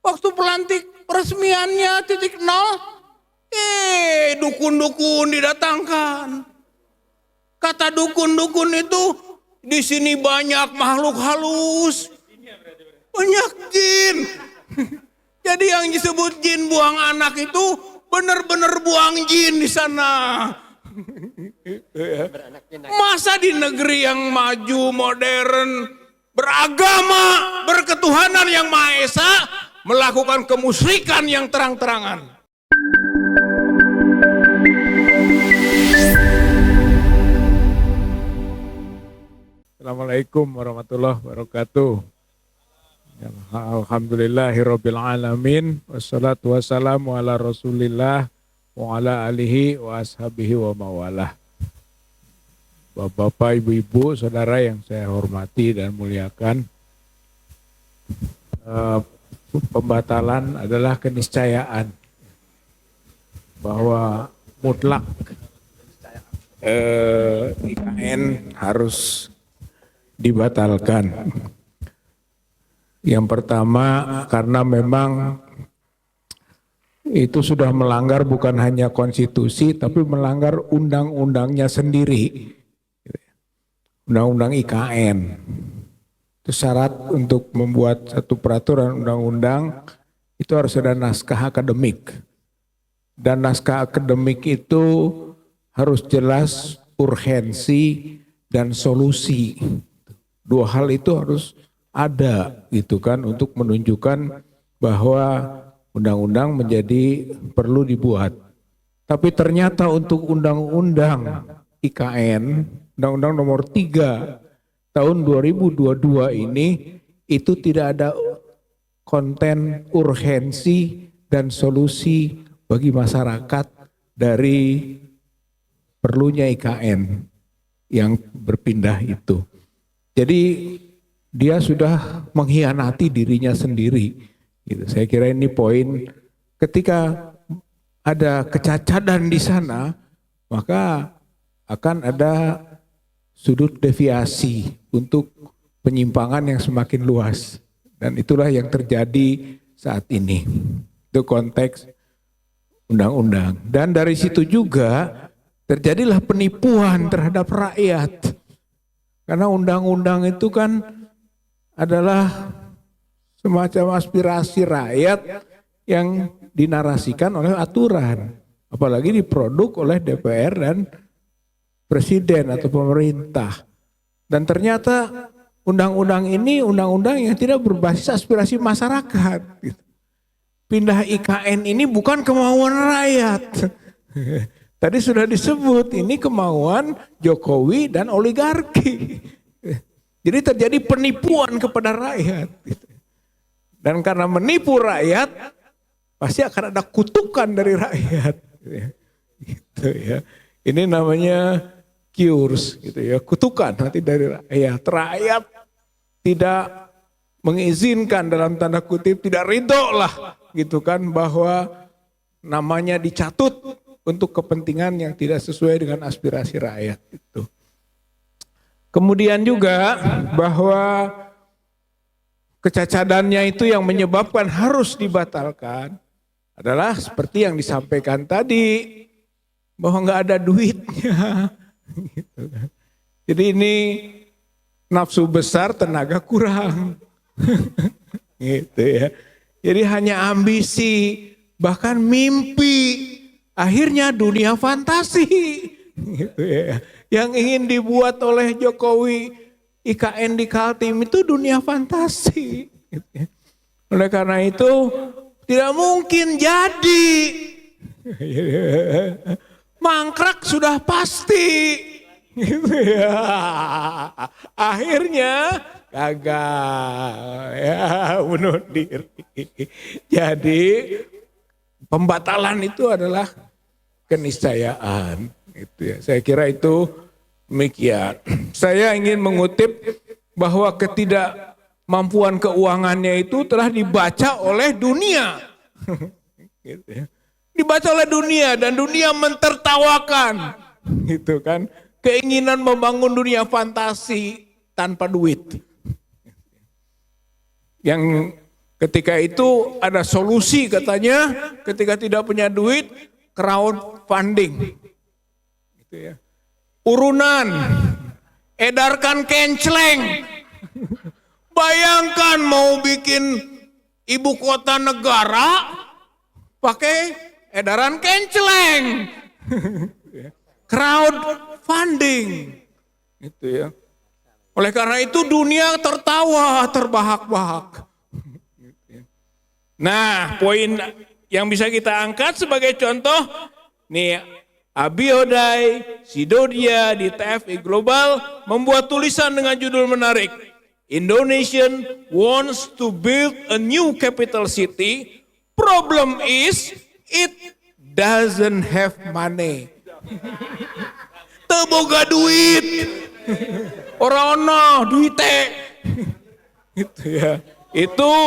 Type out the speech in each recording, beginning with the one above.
Waktu pelantik peresmiannya titik nol, dukun-dukun didatangkan. Kata dukun-dukun itu, di sini banyak makhluk halus, banyak jin. Jadi yang disebut jin buang anak itu benar-benar buang jin di sana. Masa di negeri yang maju, modern, beragama, berketuhanan yang Maha Esa, melakukan kemusyrikan yang terang-terangan. Assalamualaikum warahmatullahi wabarakatuh. Alhamdulillahirabbil alamin, wassalatu wassalamu ala Rasulillah wa ala alihi wa ashabihi wa mawalah. Bapak, ibu-ibu, saudara yang saya hormati dan muliakan, pembatalan adalah keniscayaan bahwa mutlak IKN harus dibatalkan. Yang pertama karena memang itu sudah melanggar bukan hanya konstitusi tapi melanggar undang-undangnya sendiri. Undang-undang IKN. Itu syarat untuk membuat satu peraturan undang-undang itu harus ada naskah akademik. Dan naskah akademik itu harus jelas urgensi dan solusi. Dua hal itu harus ada gitu kan untuk menunjukkan bahwa undang-undang menjadi perlu dibuat. Tapi ternyata untuk undang-undang IKN, Undang-Undang Nomor 3 tahun 2022 ini itu tidak ada konten urgensi dan solusi bagi masyarakat dari perlunya IKN yang berpindah itu. Jadi dia sudah mengkhianati dirinya sendiri. Gitu. Saya kira ini poin ketika ada kecacatan di sana, maka akan ada sudut deviasi untuk penyimpangan yang semakin luas. Dan itulah yang terjadi saat ini. Itu konteks undang-undang. Dan dari situ juga terjadilah penipuan terhadap rakyat. Karena undang-undang itu kan adalah semacam aspirasi rakyat yang dinarasikan oleh aturan. Apalagi diproduk oleh DPR dan presiden atau pemerintah. Dan ternyata undang-undang ini undang-undang yang tidak berbasis aspirasi masyarakat. Pindah IKN ini bukan kemauan rakyat. Tadi sudah disebut ini kemauan Jokowi dan oligarki. Jadi terjadi penipuan kepada rakyat. Dan karena menipu rakyat, pasti akan ada kutukan dari rakyat. Gitu ya. Ini namanya cures, gitu ya, kutukan nanti dari rakyat. Rakyat tidak mengizinkan dalam tanda kutip, tidak ridho lah, gitu kan, bahwa namanya dicatut untuk kepentingan yang tidak sesuai dengan aspirasi rakyat itu. Kemudian juga bahwa kecacadannya itu yang menyebabkan harus dibatalkan adalah seperti yang disampaikan tadi, bahwa nggak ada duitnya. Gitu kan. Jadi ini nafsu besar, tenaga kurang. Gitu ya. Jadi hanya ambisi, bahkan mimpi. Akhirnya dunia fantasi, gitu ya. Yang ingin dibuat oleh Jokowi IKN di Kaltim itu dunia fantasi. Gitu ya. Oleh karena itu tidak mungkin jadi. Mangkrak sudah pasti. Gitu ya. Akhirnya gagal, ya bunuh diri. Jadi pembatalan itu adalah keniscayaan, gitu ya. Saya kira itu demikian. Saya ingin mengutip bahwa ketidakmampuan keuangannya itu telah dibaca oleh dunia, gitu ya. Dibaca oleh dunia dan dunia mentertawakan, gitu kan. Keinginan membangun dunia fantasi tanpa duit. Yang Ketika itu ada solusi katanya, ketika tidak punya duit, crowdfunding. Gitu ya. Urunan, edarkan kenceleng. Bayangkan mau bikin ibu kota negara pakai edaran kenceleng. Crowdfunding. Gitu ya. Oleh karena itu dunia tertawa, terbahak-bahak. Nah, poin yang bisa kita angkat sebagai contoh, nih Abihodai Sidodia di TFI Global membuat tulisan dengan judul menarik, Indonesian wants to build a new capital city, problem is it doesn't have money. Teu boga duit, ora ono duite, gitu ya. Itu.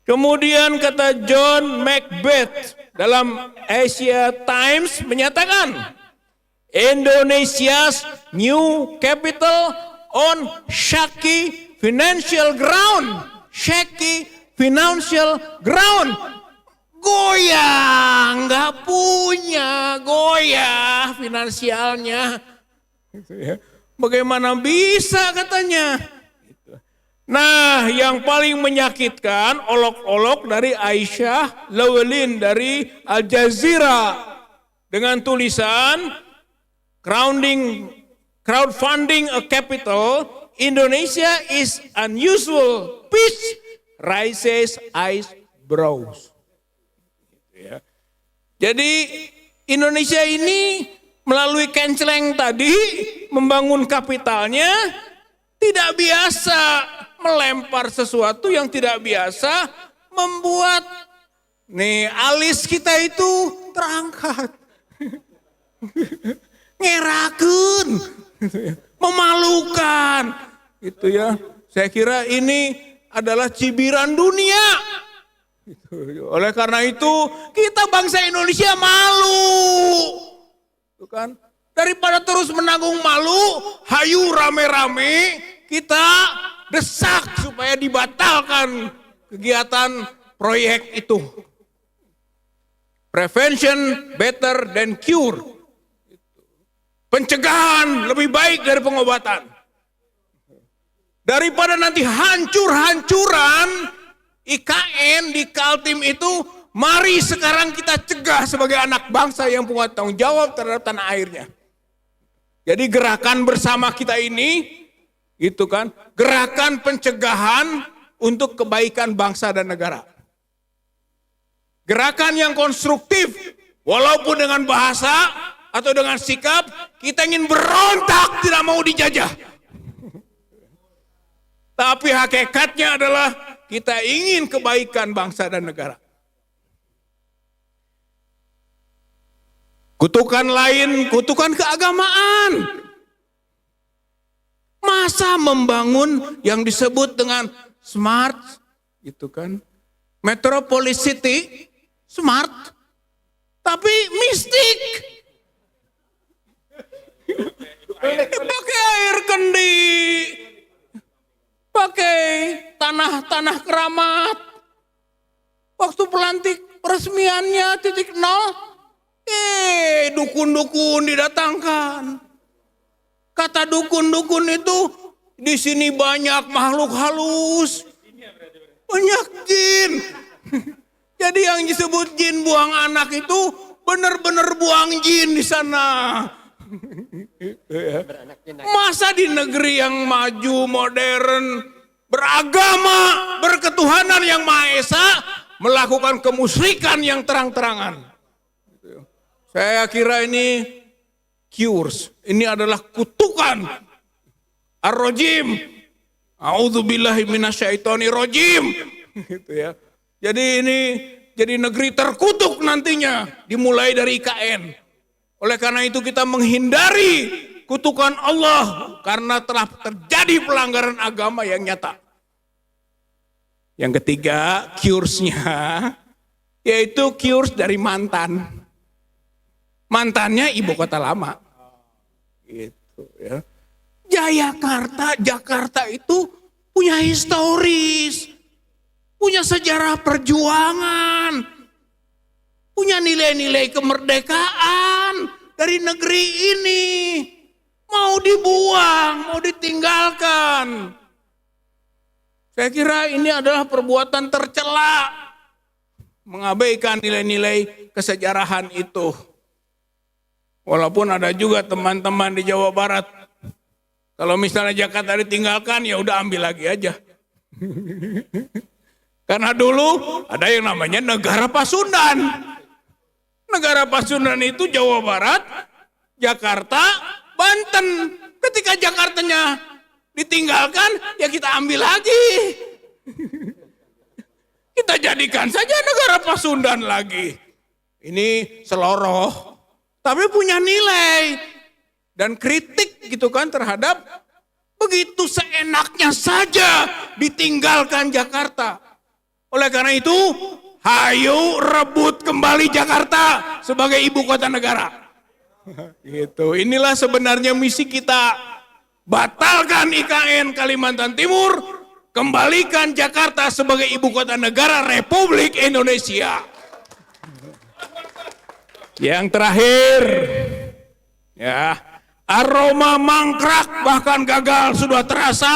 Kemudian kata John Macbeth dalam Asia Times menyatakan, Indonesia's new capital on shaky financial ground. Shaky financial ground. Goyah, nggak punya, goyah finansialnya. Bagaimana bisa katanya? Nah, yang paling menyakitkan olok-olok dari Aisyah Llewellyn dari Al Jazeera dengan tulisan crowdfunding a capital, Indonesia is unusual, peace raises eyebrows. Jadi Indonesia ini melalui kenceleng tadi membangun kapitalnya tidak biasa. Melempar sesuatu yang tidak biasa membuat nih alis kita itu terangkat. Ngerakeun, memalukan. Itu ya. Saya kira ini adalah cibiran dunia. Oleh karena itu kita bangsa Indonesia malu. Itu kan. Daripada terus menanggung malu, hayu rame-rame kita desak supaya dibatalkan kegiatan proyek itu. Prevention better than cure. Pencegahan lebih baik dari pengobatan. Daripada nanti hancur-hancuran IKN di Kaltim itu, mari sekarang kita cegah sebagai anak bangsa yang punya tanggung jawab terhadap tanah airnya. Jadi gerakan bersama kita ini, itu kan, gerakan pencegahan untuk kebaikan bangsa dan negara. Gerakan yang konstruktif, walaupun dengan bahasa atau dengan sikap, kita ingin berontak, tidak mau dijajah. Tapi hakikatnya adalah kita ingin kebaikan bangsa dan negara. Kutukan lain, kutukan keagamaan. Masa membangun yang disebut dengan smart, itu kan, metropolis city, smart, tapi mistik. Pakai air kendi, pakai tanah-tanah keramat. Waktu pelantik peresmiannya 0, dukun-dukun didatangkan. Kata dukun-dukun itu, di sini banyak makhluk halus, banyak jin. Jadi yang disebut jin buang anak itu benar-benar buang jin di sana. Masa di negeri yang maju, modern, beragama, berketuhanan yang Maha Esa, melakukan kemusyrikan yang terang-terangan. Saya kira ini cures, ini adalah kutukan ar-rajim. A'udzubillahi minasyaitonirrajim. Gitu ya. Jadi ini jadi negeri terkutuk nantinya, dimulai dari IKN. Oleh karena itu kita menghindari kutukan Allah karena telah terjadi pelanggaran agama yang nyata. Yang ketiga, curesnya yaitu cures dari mantan. Mantannya ibu kota lama. Gitu ya. Jakarta itu punya historis. punya sejarah perjuangan, punya nilai-nilai kemerdekaan dari negeri ini. Mau dibuang, mau ditinggalkan. Saya kira ini adalah perbuatan tercela, mengabaikan nilai-nilai kesejarahan itu. Walaupun ada juga teman-teman di Jawa Barat, kalau misalnya Jakarta ditinggalkan, ya udah ambil lagi aja. Karena dulu ada yang namanya Negara Pasundan. Negara Pasundan itu Jawa Barat, Jakarta, Banten. Ketika Jakartanya ditinggalkan, ya kita ambil lagi. Kita jadikan saja Negara Pasundan lagi. Ini seloroh, tapi punya nilai. Dan kritik gitu kan terhadap begitu seenaknya saja ditinggalkan Jakarta. Oleh karena itu, hayu rebut kembali Jakarta sebagai ibu kota negara. Gitu. Inilah sebenarnya misi kita. Batalkan IKN Kalimantan Timur, kembalikan Jakarta sebagai ibu kota negara Republik Indonesia. Yang terakhir, ya, aroma mangkrak bahkan gagal sudah terasa.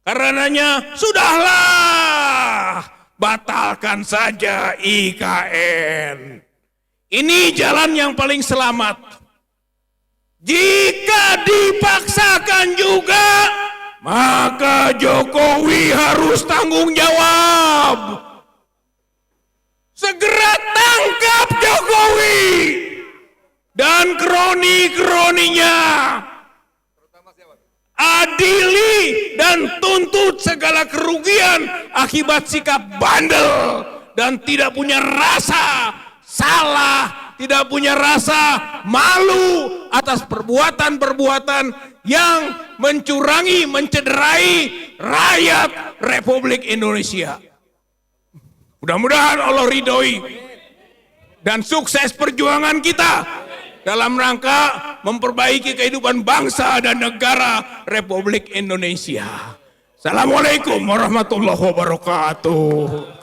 Karenanya sudahlah, batalkan saja IKN. Ini jalan yang paling selamat. Jika dipaksakan juga, maka Jokowi harus tanggung jawab. Segera tangkap Jokowi dan kroni-kroninya. Adili dan tuntut segala kerugian akibat sikap bandel dan tidak punya rasa salah, tidak punya rasa malu atas perbuatan-perbuatan yang mencurangi, mencederai rakyat Republik Indonesia. Mudah-mudahan Allah ridhoi dan sukses perjuangan kita dalam rangka memperbaiki kehidupan bangsa dan negara Republik Indonesia. Assalamualaikum warahmatullahi wabarakatuh.